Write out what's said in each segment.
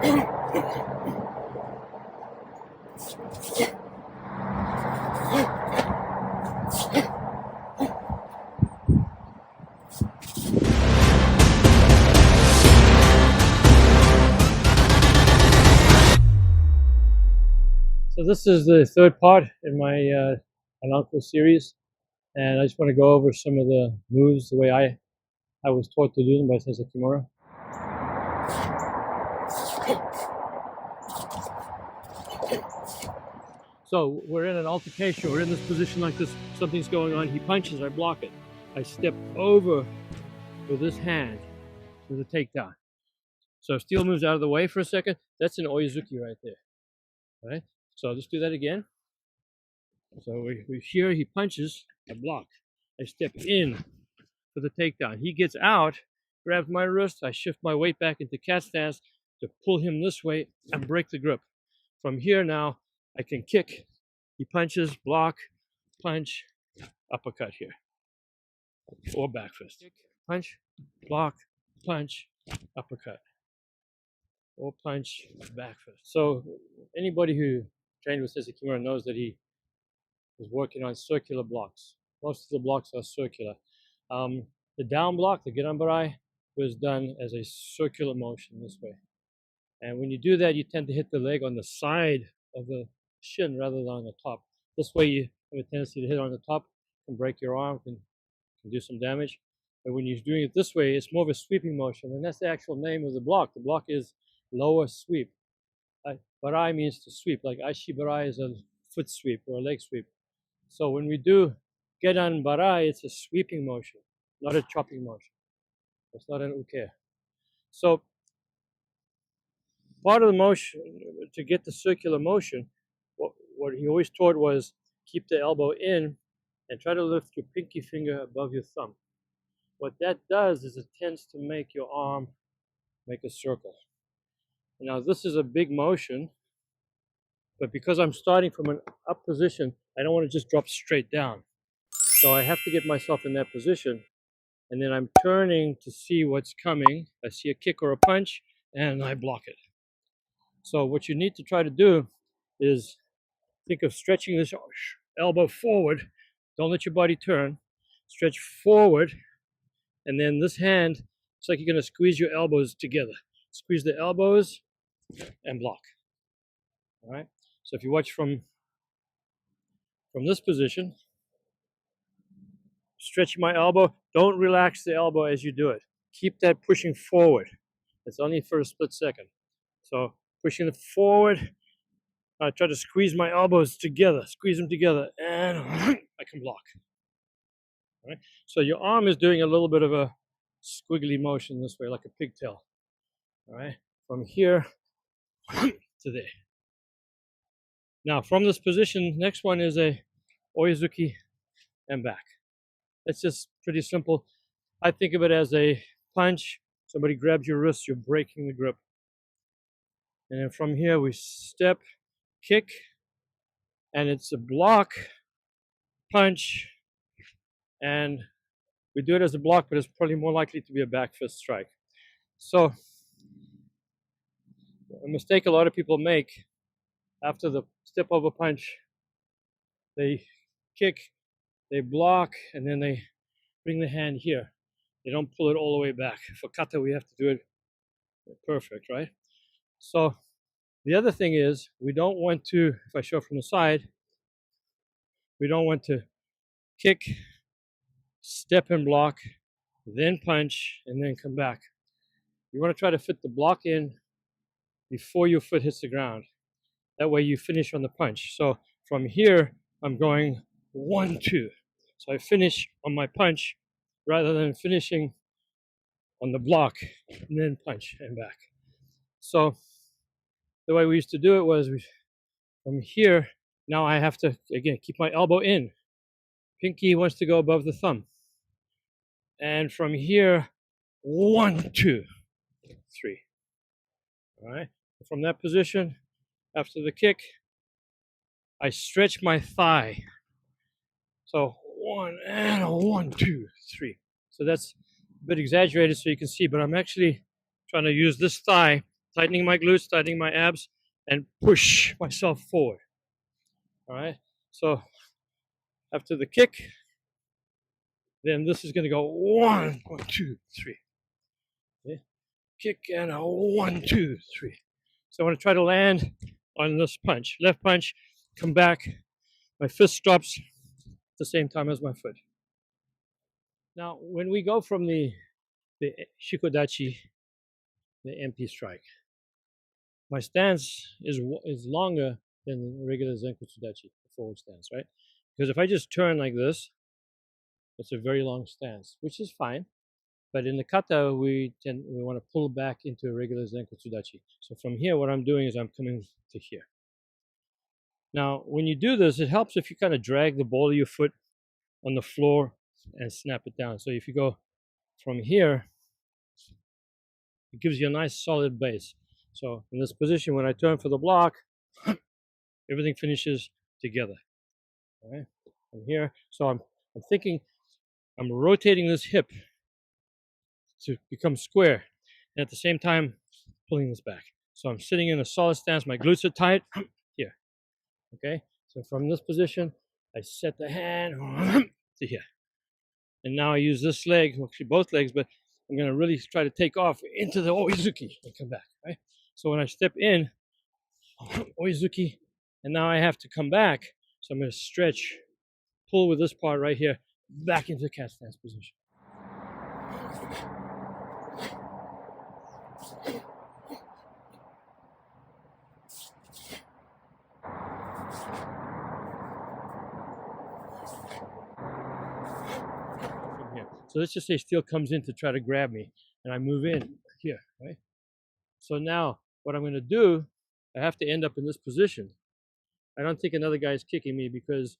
So this is the third part in my Annanko series, and I just want to go over some of the moves the way I was taught to do them by Sensei Kimura. So we're in an altercation, we're in this position like this, something's going on, he punches, I block it. I step over with this hand with a takedown. So if steel moves out of the way for a second, that's an Oizuki right there. Right? So let's do that again. So we here, he punches, I block. I step in for the takedown. He gets out, grabs my wrist, I shift my weight back into cat stance to pull him this way and break the grip. From here now, I can kick. He punches, block, punch, uppercut here. Or back fist. Punch, block, punch, uppercut. Or punch, back fist. So anybody who trained with Sensei Kimura knows that he was working on circular blocks. Most of the blocks are circular. The down block, the Gerambarai, was done as a circular motion this way. And when you do that, you tend to hit the leg on the side of the shin rather than on the top. This way you have a tendency to hit on the top, can break your arm, can do some damage. But when you're doing it this way, it's more of a sweeping motion, and that's the actual name of the block. The block is lower sweep. Barai means to sweep, like Aishi Barai is a foot sweep or a leg sweep. So when we do Gedan Barai, it's a sweeping motion, not a chopping motion. It's not an uke. So part of the motion, to get the circular motion, what he always taught was keep the elbow in and try to lift your pinky finger above your thumb. What that does is it tends to make your arm make a circle. Now this is a big motion, but because I'm starting from an up position, I don't want to just drop straight down. So I have to get myself in that position, and then I'm turning to see what's coming. I see a kick or a punch, and I block it. So what you need to try to do is think of stretching this elbow forward. Don't let your body turn. Stretch forward, and then this hand, it's like you're going to squeeze your elbows together. Squeeze the elbows and block. All right. So if you watch from this position, stretching my elbow, don't relax the elbow as you do it. Keep that pushing forward. It's only for a split second. So pushing it forward, I try to squeeze my elbows together, squeeze them together, and I can block. All right? So your arm is doing a little bit of a squiggly motion this way, like a pigtail. All right, from here to there. Now from this position, next one is a Oizuki and back. It's just pretty simple. I think of it as a punch. Somebody grabs your wrist, you're breaking the grip. And then from here we step, kick, and it's a block, punch, and we do it as a block, but it's probably more likely to be a back fist strike. So a mistake a lot of people make after the step over punch, they kick, they block, and then they bring the hand here. They don't pull it all the way back. For kata, we have to do it perfect, right? So the other thing is, we don't want to, if I show from the side, we don't want to kick, step and block, then punch, and then come back. You want to try to fit the block in before your foot hits the ground. That way you finish on the punch. So from here, I'm going 1, 2. So I finish on my punch rather than finishing on the block and then punch and back. So the way we used to do it was from here, now I have to, again, keep my elbow in. Pinky wants to go above the thumb. And from here, 1, 2, 3. All right. From that position, after the kick, I stretch my thigh. So 1 and a 1, 2, 3. So that's a bit exaggerated so you can see, but I'm actually trying to use this thigh tightening my glutes, tightening my abs, and push myself forward. All right. So after the kick, then this is going to go 1, 2, 3. Okay. Kick and a 1, 2, 3. So I want to try to land on this punch. Left punch, come back. My fist drops at the same time as my foot. Now, when we go from the shikodachi, the MP strike, my stance is longer than the regular zenkutsudachi, the forward stance, right? Because if I just turn like this, it's a very long stance, which is fine. But in the kata, we want to pull back into a regular zenkutsudachi. So from here, what I'm doing is I'm coming to here. Now, when you do this, it helps if you kind of drag the ball of your foot on the floor and snap it down. So if you go from here, it gives you a nice solid base. So in this position, when I turn for the block, everything finishes together. All right, from here. So I'm thinking, I'm rotating this hip to become square, and at the same time, pulling this back. So I'm sitting in a solid stance. My glutes are tight here. Okay. So from this position, I set the hand to here, and now I use this leg, actually both legs, but I'm going to really try to take off into the oizuki and come back. Right. So when I step in, oizuki, and now I have to come back. So I'm going to stretch, pull with this part right here, back into the cat stance position. From here. So let's just say steel comes in to try to grab me, and I move in here, right? So now what I'm going to do, I have to end up in this position. I don't think another guy is kicking me because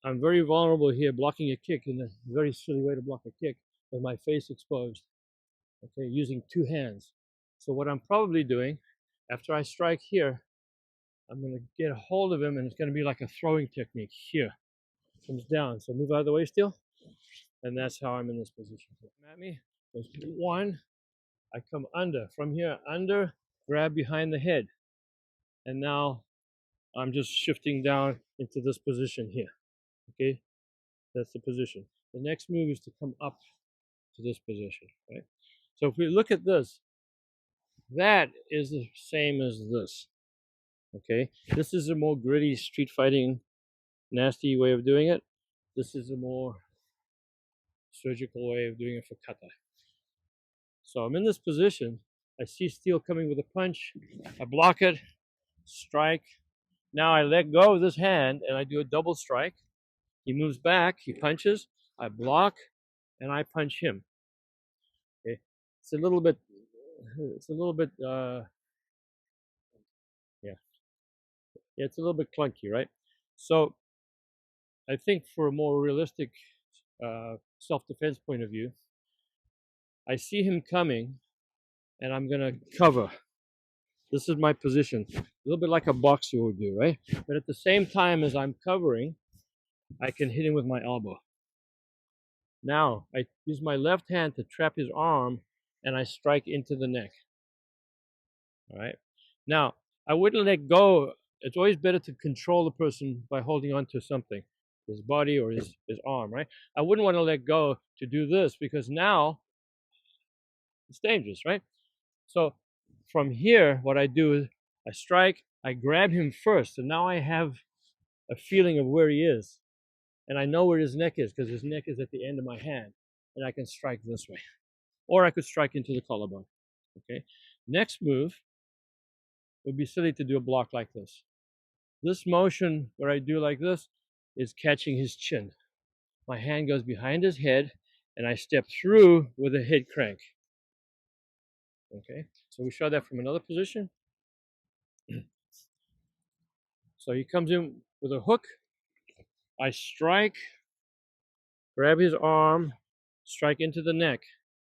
I'm very vulnerable here, blocking a kick in a very silly way to block a kick with my face exposed, okay, using two hands. So what I'm probably doing, after I strike here, I'm going to get a hold of him, and it's going to be like a throwing technique here. Comes down. So move out of the way, Steel. And that's how I'm in this position. Come at me. There's 1. I come under. From here, under, grab behind the head. And now I'm just shifting down into this position here. Okay? That's the position. The next move is to come up to this position, right? So if we look at this, that is the same as this. Okay? This is a more gritty street fighting, nasty way of doing it. This is a more surgical way of doing it for kata. So I'm in this position. I see Steel coming with a punch. I block it, strike. Now I let go of this hand and I do a double strike. He moves back, he punches, I block, and I punch him. Okay, it's a little bit, it's a little bit clunky, right? So I think for a more realistic self-defense point of view, I see him coming, and I'm gonna cover. This is my position, a little bit like a boxer would do, right? But at the same time as I'm covering, I can hit him with my elbow. Now, I use my left hand to trap his arm, and I strike into the neck. All right? Now, I wouldn't let go. It's always better to control the person by holding on to something, his body or his arm, right? I wouldn't want to let go to do this because now it's dangerous, right? So from here, what I do is I strike, I grab him first, and now I have a feeling of where he is. And I know where his neck is because his neck is at the end of my hand, and I can strike this way. Or I could strike into the collarbone, okay? Next move would be silly to do a block like this. This motion where I do like this is catching his chin. My hand goes behind his head, and I step through with a head crank. Okay, so we show that from another position. So he comes in with a hook. I strike, grab his arm, strike into the neck.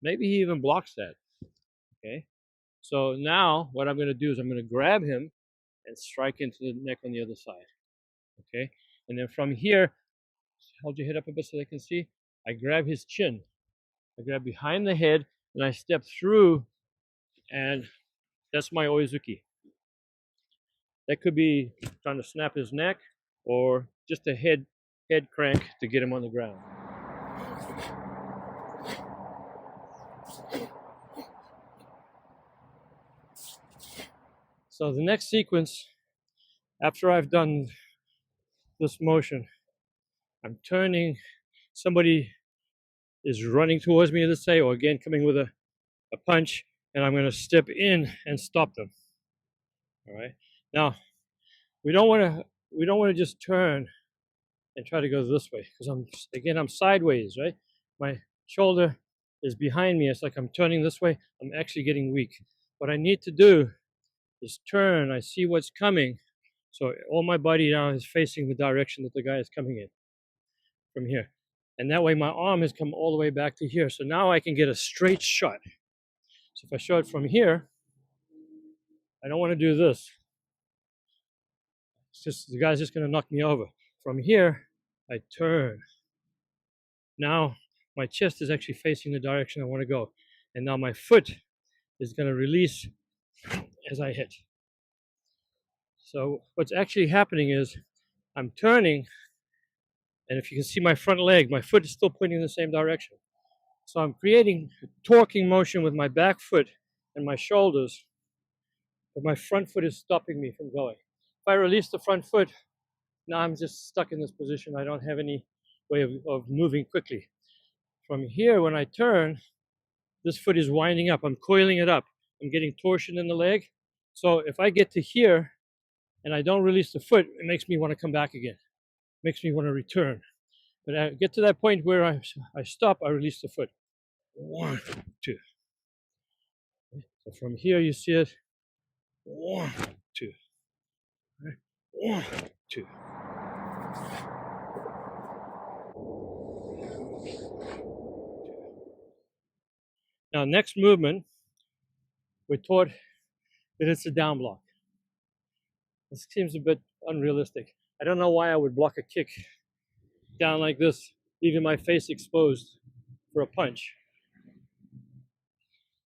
Maybe he even blocks that. Okay, so now what I'm going to do is I'm going to grab him and strike into the neck on the other side. Okay, and then from here, hold your head up a bit so they can see. I grab his chin. I grab behind the head, and I step through and That's my Oizuki. That could be trying to snap his neck or just a head crank to get him on the ground. So the next sequence, after I've done this motion, I'm turning, somebody is running towards me, let's say, or again coming with a punch, and I'm going to step in and stop them. All right. Now, we don't want to just turn and try to go this way, because I'm sideways, right? My shoulder is behind me. It's like I'm turning this way. I'm actually getting weak. What I need to do is turn. I see what's coming. So all my body now is facing the direction that the guy is coming in from here. And that way my arm has come all the way back to here. So now I can get a straight shot. So if I show it from here, I don't want to do this. It's just, the guy's just going to knock me over. From here, I turn. Now my chest is actually facing the direction I want to go. And now my foot is going to release as I hit. So what's actually happening is I'm turning, and if you can see my front leg, my foot is still pointing in the same direction. So I'm creating a torquing motion with my back foot and my shoulders, but my front foot is stopping me from going. If I release the front foot, now I'm just stuck in this position. I don't have any way of moving quickly. From here, when I turn, this foot is winding up. I'm coiling it up. I'm getting torsion in the leg. So if I get to here and I don't release the foot, it makes me want to come back again. It makes me want to return. But I get to that point where I stop, I release the foot. 1, 2. So from here you see it. 1, 2. 1, 2. Now, next movement, we're taught that it's a down block. This seems a bit unrealistic. I don't know why I would block a kick down like this, leaving my face exposed for a punch.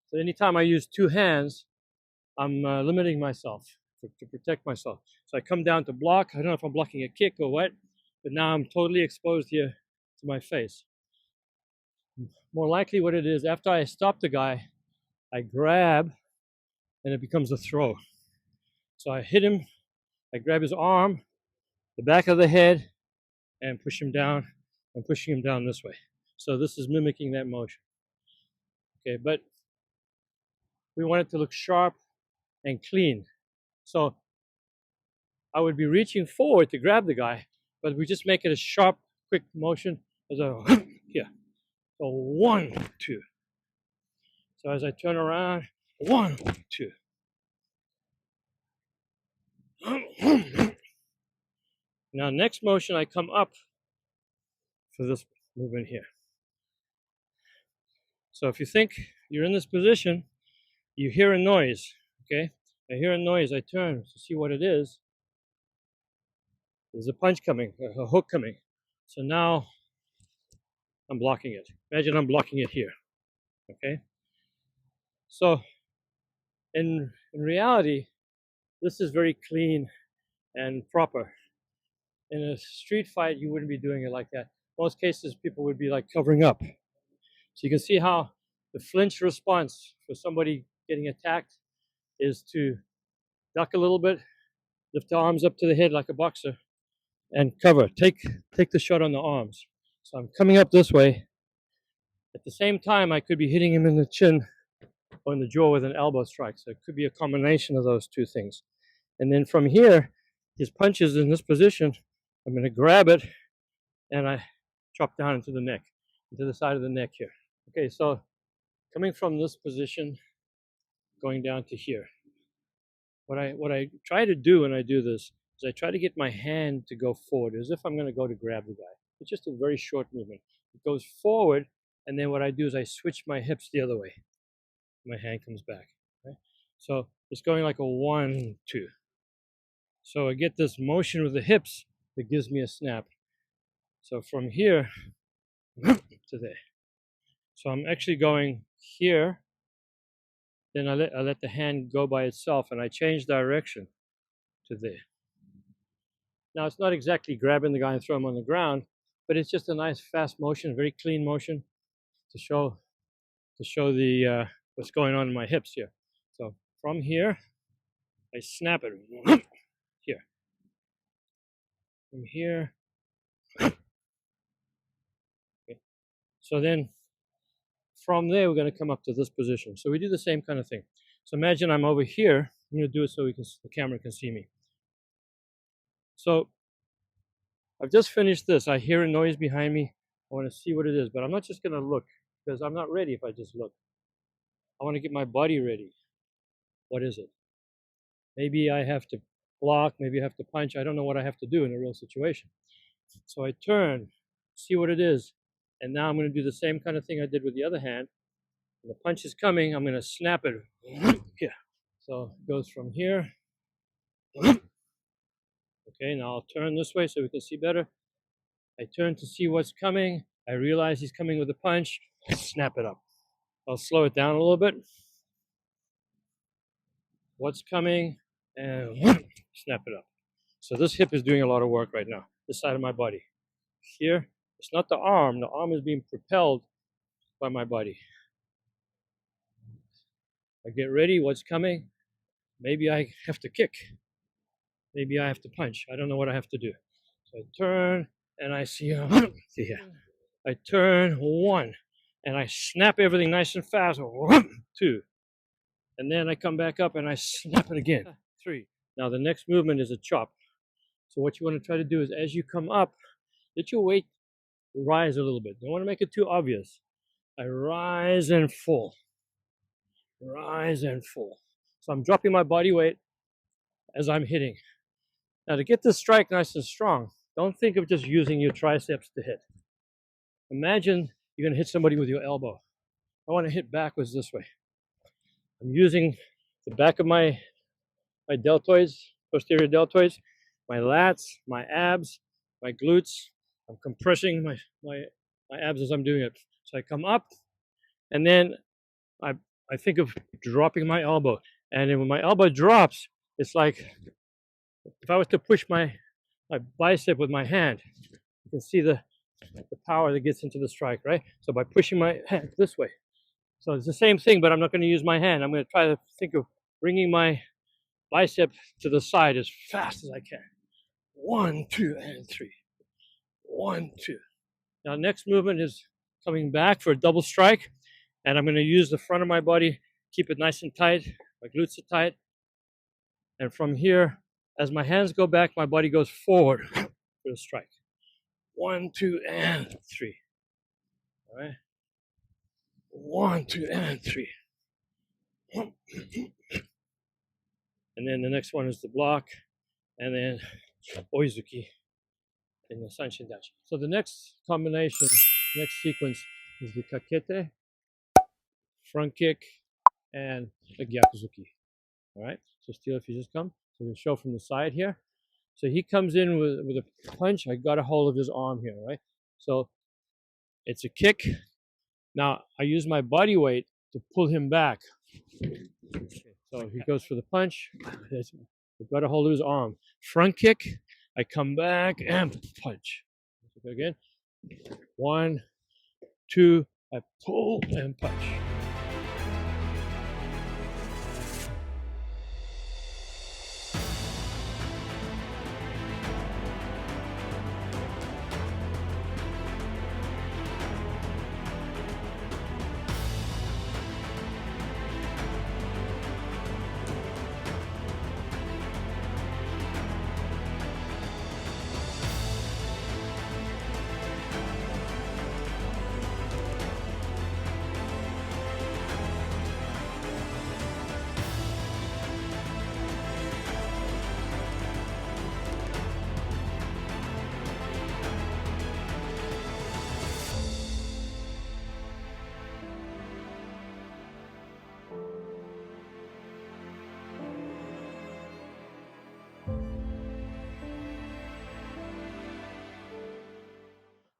So anytime I use two hands, I'm limiting myself to protect myself. So I come down to block. I don't know if I'm blocking a kick or what, but now I'm totally exposed here to my face. More likely what it is, after I stop the guy, I grab and it becomes a throw. So I hit him, I grab his arm, the back of the head, and push him down. I'm pushing him down this way. So this is mimicking that motion. Okay, but we want it to look sharp and clean. So I would be reaching forward to grab the guy, but we just make it a sharp, quick motion as a here. So 1, 2. So as I turn around, 1, 2. Now next motion, I come up for this movement here. So if you think you're in this position, you hear a noise, okay? I hear a noise, I turn to see what it is. There's a punch coming, a hook coming. So now I'm blocking it. Imagine I'm blocking it here, okay? So in reality, this is very clean and proper. In a street fight, you wouldn't be doing it like that. Most cases, people would be like covering up. So you can see how the flinch response for somebody getting attacked is to duck a little bit, lift the arms up to the head like a boxer, and cover. Take the shot on the arms. So I'm coming up this way. At the same time, I could be hitting him in the chin or in the jaw with an elbow strike. So it could be a combination of those two things. And then from here, his punch is in this position. I'm going to grab it and I chop down into the neck, into the side of the neck here. Okay, so coming from this position, going down to here. What I try to do when I do this is I try to get my hand to go forward as if I'm going to go to grab the guy. It's just a very short movement. It goes forward, and then what I do is I switch my hips the other way. My hand comes back. Okay? So it's going like a 1, 2. So I get this motion with the hips that gives me a snap. So from here to there. So I'm actually going here Then I let the hand go by itself, and I change direction to there. Now it's not exactly grabbing the guy and throw him on the ground, but it's just a nice fast motion, very clean motion to show the what's going on in my hips here. So from here, I snap it here. From here. Okay. So then from there, we're going to come up to this position. So we do the same kind of thing. So imagine I'm over here. I'm going to do it so the camera can see me. So I've just finished this. I hear a noise behind me. I want to see what it is, but I'm not just going to look because I'm not ready if I just look. I want to get my body ready. What is it? Maybe I have to block, maybe I have to punch. I don't know what I have to do in a real situation. So I turn, see what it is, and now I'm going to do the same kind of thing I did with the other hand. When the punch is coming, I'm going to snap it here. So it goes from here. Okay, now I'll turn this way so we can see better. I turn to see what's coming. I realize he's coming with a punch. I snap it up. I'll slow it down a little bit. What's coming? And snap it up. So this hip is doing a lot of work right now, this side of my body. Here, it's not the arm is being propelled by my body. I get ready, what's coming? Maybe I have to kick. Maybe I have to punch. I don't know what I have to do. So I turn and I see here. I turn, 1, and I snap everything nice and fast, 2. And then I come back up and I snap it again, 3. Now the next movement is a chop. So what you want to try to do is as you come up, let your weight rise a little bit. Don't want to make it too obvious. I rise and fall. Rise and fall. So I'm dropping my body weight as I'm hitting. Now to get this strike nice and strong, don't think of just using your triceps to hit. Imagine you're going to hit somebody with your elbow. I want to hit backwards this way. I'm using the back of my deltoids, posterior deltoids, my lats, my abs, my glutes. I'm compressing my abs as I'm doing it. So I come up, and then I think of dropping my elbow. And then when my elbow drops, it's like if I was to push my bicep with my hand, you can see the power that gets into the strike, right? So by pushing my hand this way. So it's the same thing, but I'm not going to use my hand. I'm going to try to think of bringing my bicep to the side as fast as I can. 1, 2, and 3. 1, 2. Now next movement is coming back for a double strike, and I'm going to use the front of my body, keep it nice and tight. My glutes are tight. And from here, as my hands go back, my body goes forward for the strike. 1, 2, and 3. All right. 1, 2, and 3. And then the next one is the block, and then Oizuki in the Sanshin Dashi. So the next combination, next sequence is the kakete, front kick, and the gyakuzuki. All right. So Steel, if you just come, so we show from the side here. So he comes in with a punch. I got a hold of his arm here, right? So it's a kick. Now I use my body weight to pull him back. So he goes for the punch. I got a hold of his arm. Front kick. I come back and punch. Again. 1, 2. I pull and punch.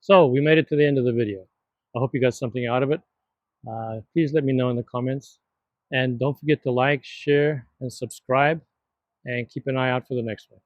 So we made it to the end of the video. I hope you got something out of it. Please let me know in the comments. And don't forget to like, share, and subscribe, and keep an eye out for the next one.